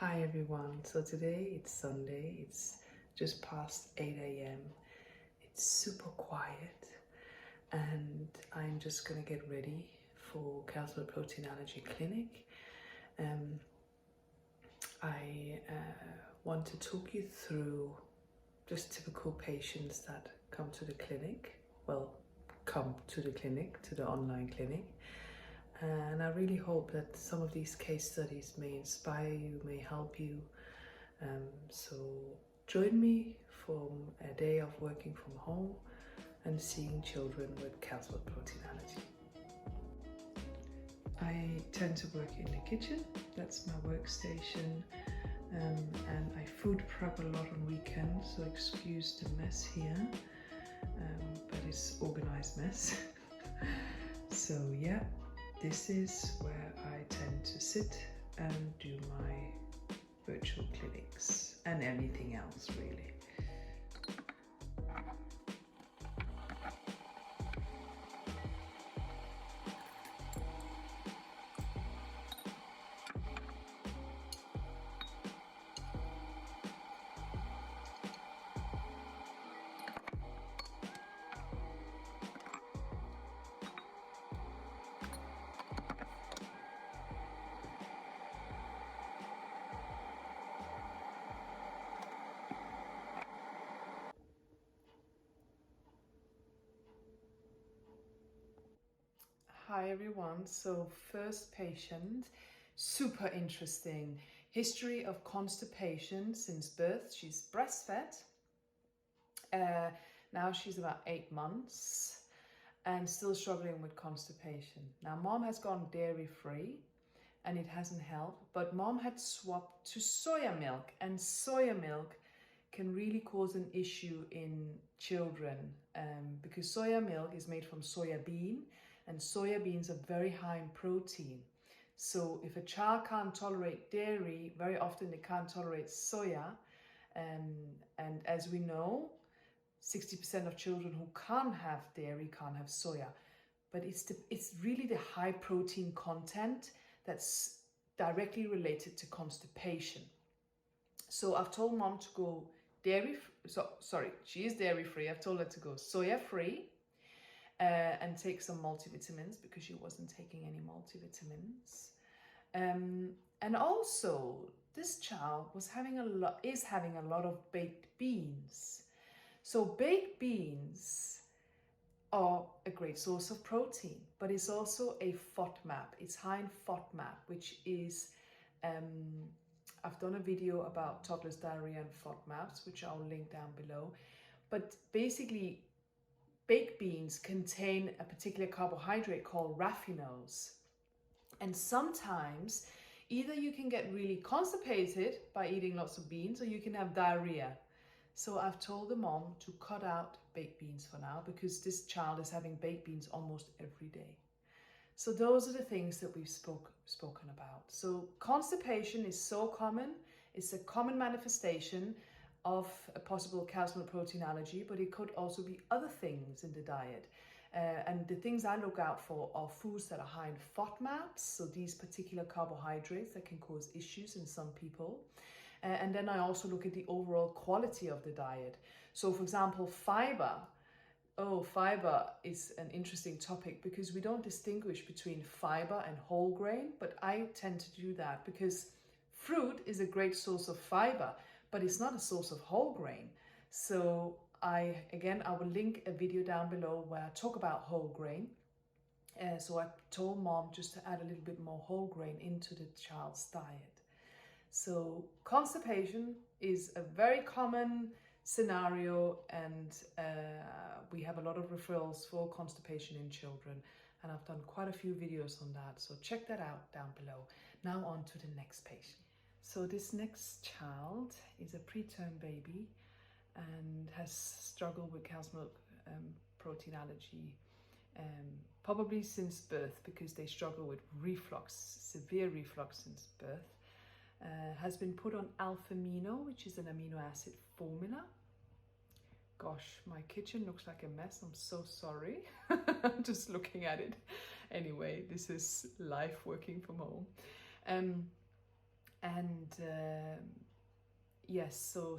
Hi everyone, so today it's Sunday, it's just past 8 a.m. It's super quiet and I'm just gonna get ready for Calcium Protein Allergy Clinic. I want to talk you through just typical patients that come to the clinic, to the online clinic. And I really hope that some of these case studies may inspire you, may help you. So join me from a day of working from home and seeing children with calcium protein allergy. I tend to work in the kitchen, that's my workstation, and I food prep a lot on weekends, so excuse the mess here, but it's organized mess. So yeah. This is where I tend to sit and do my virtual clinics and everything else really. Hi everyone, so first patient, super interesting. History of constipation since birth. She's breastfed. Now she's about 8 months and still struggling with constipation. Now mom has gone dairy free and it hasn't helped, but mom had swapped to soya milk, and soya milk can really cause an issue in children because soya milk is made from soya bean, and soya beans are very high in protein. So if a child can't tolerate dairy, very often they can't tolerate soya. And as we know, 60% of children who can't have dairy can't have soya. But it's really the high protein content that's directly related to constipation. So I've told mom to go she is dairy free. I've told her to go soya free. And take some multivitamins because she wasn't taking any multivitamins. And also, this child is having a lot of baked beans. So baked beans are a great source of protein, but it's also a FODMAP. It's high in FODMAP, which is, I've done a video about toddlers diarrhea and FODMAPs, which I'll link down below. But basically, baked beans contain a particular carbohydrate called raffinose. And sometimes either you can get really constipated by eating lots of beans or you can have diarrhea. So I've told the mom to cut out baked beans for now because this child is having baked beans almost every day. So those are the things that we've spoken about. So constipation is so common. It's a common manifestation of a possible calcium protein allergy, but it could also be other things in the diet. And the things I look out for are foods that are high in FODMAPs, so these particular carbohydrates that can cause issues in some people. And then I also look at the overall quality of the diet. So for example, fiber. Fiber is an interesting topic because we don't distinguish between fiber and whole grain, but I tend to do that because fruit is a great source of fiber, but it's not a source of whole grain. So I will link a video down below where I talk about whole grain. So I told mom just to add a little bit more whole grain into the child's diet. So constipation is a very common scenario, and we have a lot of referrals for constipation in children, and I've done quite a few videos on that, so check that out down below. Now on to the next patient. So this next child is a preterm baby and has struggled with calcium protein allergy probably since birth because they struggle with reflux, severe reflux since birth. Has been put on alpha-amino, which is an amino acid formula. Gosh, my kitchen looks like a mess. I'm so sorry. I'm just looking at it. Anyway, this is life working from home. And yes, so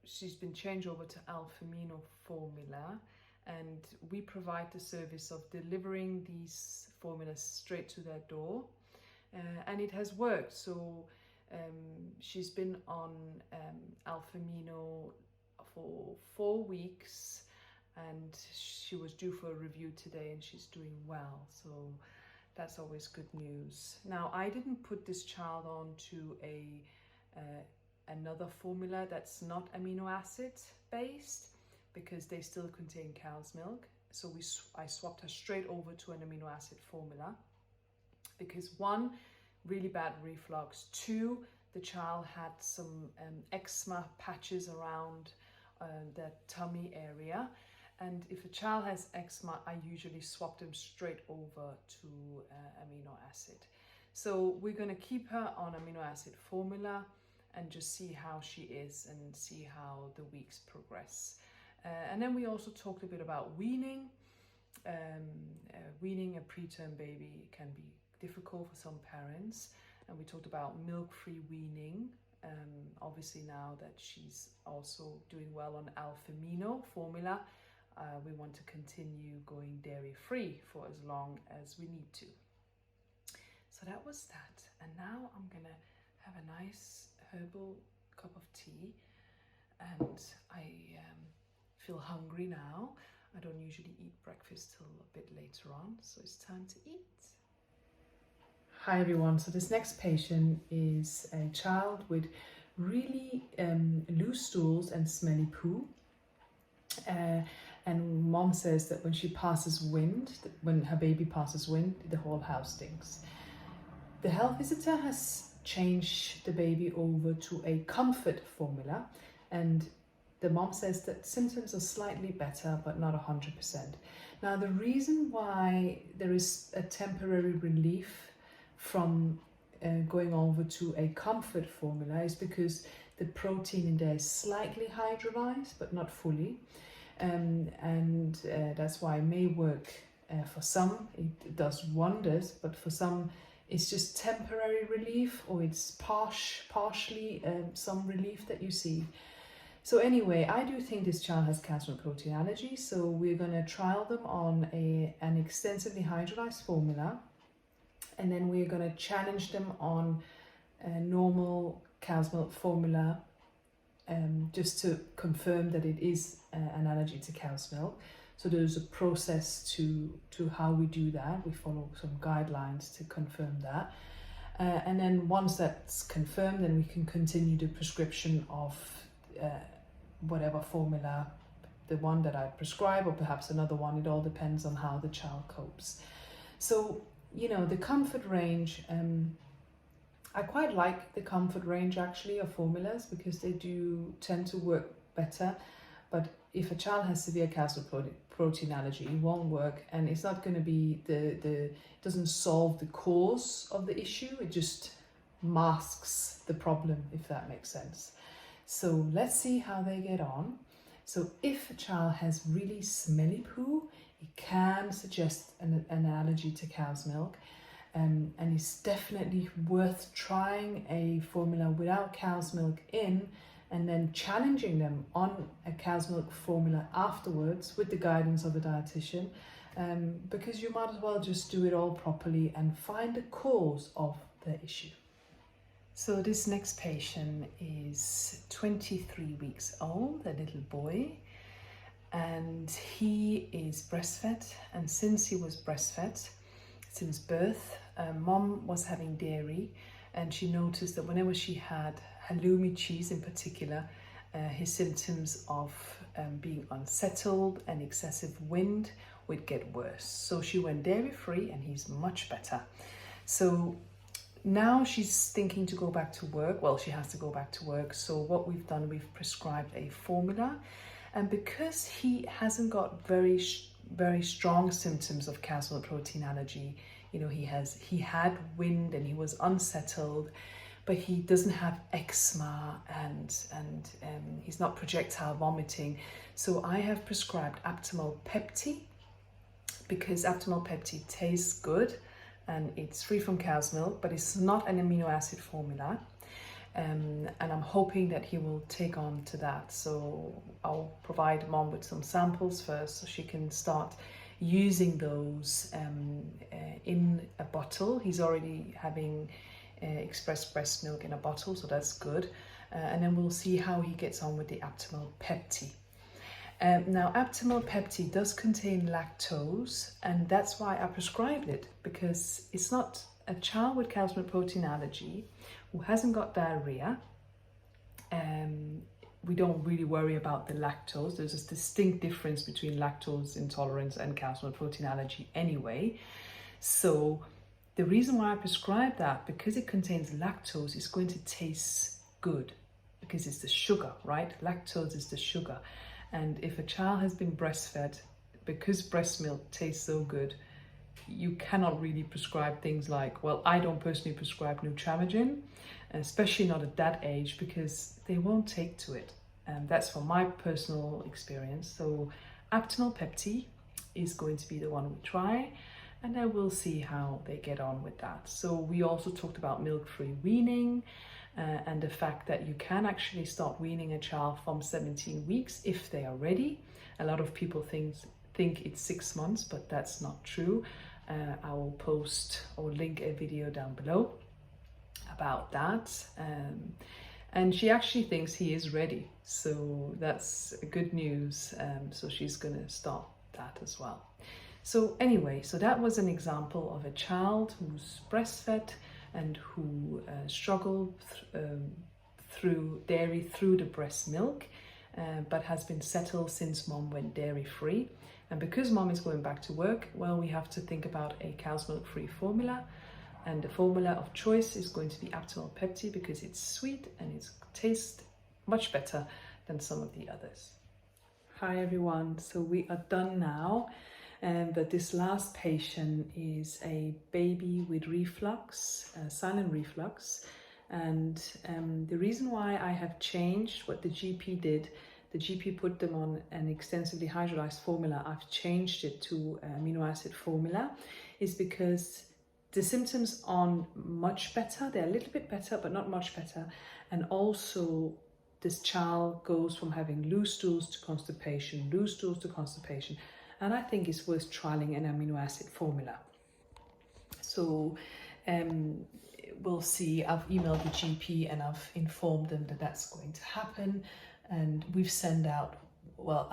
she's been changed over to alpha-amino formula, and we provide the service of delivering these formulas straight to their door, and it has worked. So she's been on alpha-amino for 4 weeks, and she was due for a review today, and she's doing well, so that's always good news. Now, I didn't put this child on to another formula that's not amino acid based, because they still contain cow's milk. So I swapped her straight over to an amino acid formula, because 1, really bad reflux, 2, the child had some eczema patches around the tummy area. And if a child has eczema, I usually swap them straight over to amino acid. So we're going to keep her on amino acid formula and just see how she is and see how the weeks progress. And then we also talked a bit about weaning. Weaning a preterm baby can be difficult for some parents, and we talked about milk-free weaning. Obviously, now that she's also doing well on alpha-amino formula, we want to continue going dairy-free for as long as we need to. So that was that. And now I'm gonna have a nice herbal cup of tea, and I feel hungry now. I don't usually eat breakfast till a bit later on, so it's time to eat. Hi everyone, so this next patient is a child with really loose stools and smelly poo. And mom says that when she passes wind, when her baby passes wind, the whole house stinks. The health visitor has changed the baby over to a comfort formula, and the mom says that symptoms are slightly better, but not 100%. Now, the reason why there is a temporary relief from going over to a comfort formula is because the protein in there is slightly hydrolyzed, but not fully. And that's why it may work for some. It does wonders, but for some, it's just temporary relief, or it's partially some relief that you see. So anyway, I do think this child has calcium protein allergy, so we're going to trial them on an extensively hydrolyzed formula, and then we're going to challenge them on a normal cow's milk formula, just to confirm that it is an allergy to cow's milk. So there's a process to how we do that. We follow some guidelines to confirm that. And then once that's confirmed, then we can continue the prescription of whatever formula, the one that I prescribe, or perhaps another one. It all depends on how the child copes. So, you know, the comfort range, I quite like the comfort range actually of formulas, because they do tend to work better. But if a child has severe calcium protein allergy, it won't work, and it's not going to be it doesn't solve the cause of the issue. It just masks the problem, if that makes sense. So let's see how they get on. So if a child has really smelly poo, it can suggest an allergy to cow's milk. And it's definitely worth trying a formula without cow's milk in, and then challenging them on a cow's milk formula afterwards with the guidance of a dietitian, because you might as well just do it all properly and find the cause of the issue. So this next patient is 23 weeks old, a little boy, and he is breastfed. And since he was breastfed, since birth, mom was having dairy, and she noticed that whenever she had halloumi cheese in particular, his symptoms of being unsettled and excessive wind would get worse. So she went dairy free, and he's much better. So now she's thinking to go back to work. Well, she has to go back to work. So what we've done, we've prescribed a formula, and because he hasn't got very strong symptoms of calcium protein allergy, you know, he had wind and he was unsettled, but he doesn't have eczema and he's not projectile vomiting. So I have prescribed Aptamil Pepti, because Aptamil Pepti tastes good. and it's free from cow's milk, but it's not an amino acid formula. And I'm hoping that he will take on to that. So I'll provide mom with some samples first so she can start using those in a bottle. He's already having express breast milk in a bottle, so that's good. And then we'll see how he gets on with the Aptamil Pepti. Now, Aptamil Pepti does contain lactose, and that's why I prescribed it, because it's not a child with cow's milk protein allergy who hasn't got diarrhea. We don't really worry about the lactose. There's a distinct difference between lactose intolerance and cow's milk protein allergy anyway. So the reason why I prescribe that, because it contains lactose, it's going to taste good, because it's the sugar, right? Lactose is the sugar. And if a child has been breastfed, because breast milk tastes so good, you cannot really prescribe things like, well, I don't personally prescribe Nutramigen, especially not at that age, because they won't take to it. And that's from my personal experience. So Aptamil Pepti is going to be the one we try, and then we'll see how they get on with that. So we also talked about milk-free weaning, and the fact that you can actually start weaning a child from 17 weeks if they are ready. A lot of people think it's 6 months, but that's not true. I will post or link a video down below about that. And she actually thinks he is ready, so that's good news. So she's gonna start that as well. So anyway, so that was an example of a child who's breastfed and who struggled through dairy through the breast milk, but has been settled since mom went dairy free. And because mom is going back to work, well, we have to think about a cow's milk free formula. And the formula of choice is going to be Aptamil Pepti, because it's sweet and it tastes much better than some of the others. Hi everyone, so we are done now. But this last patient is a baby with reflux, silent reflux. And the reason why I have changed what the GP did, the GP put them on an extensively hydrolyzed formula. I've changed it to amino acid formula, is because the symptoms are much better. They're a little bit better, but not much better. And also this child goes from having loose stools to constipation, loose stools to constipation. And I think it's worth trialing an amino acid formula. So we'll see. I've emailed the GP and I've informed them that that's going to happen. And we've sent out, well,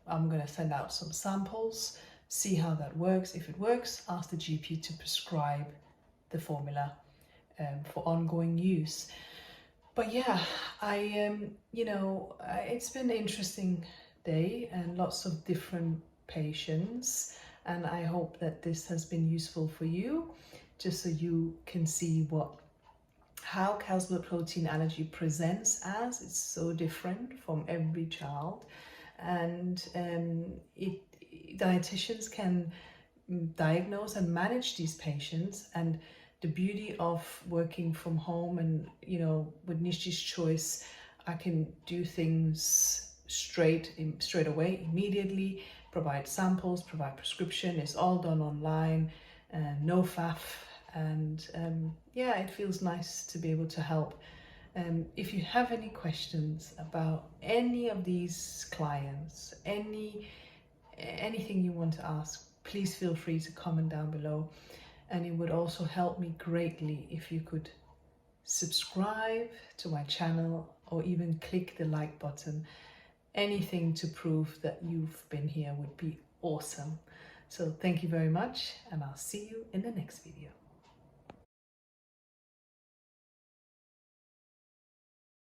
I'm going to send out some samples, see how that works. If it works, ask the GP to prescribe the formula for ongoing use. But yeah, it's been an interesting day and lots of different patients, and I hope that this has been useful for you, just so you can see how cow's milk protein allergy presents as. It's so different from every child, and dietitians can diagnose and manage these patients. And the beauty of working from home and with Nishti's choice, I can do things straight away, immediately, provide samples, provide prescription. It's all done online, no faff, and yeah, it feels nice to be able to help. If you have any questions about any of these clients, anything you want to ask, please feel free to comment down below. And it would also help me greatly if you could subscribe to my channel or even click the like button. Anything to prove that you've been here would be awesome. So thank you very much, and I'll see you in the next video.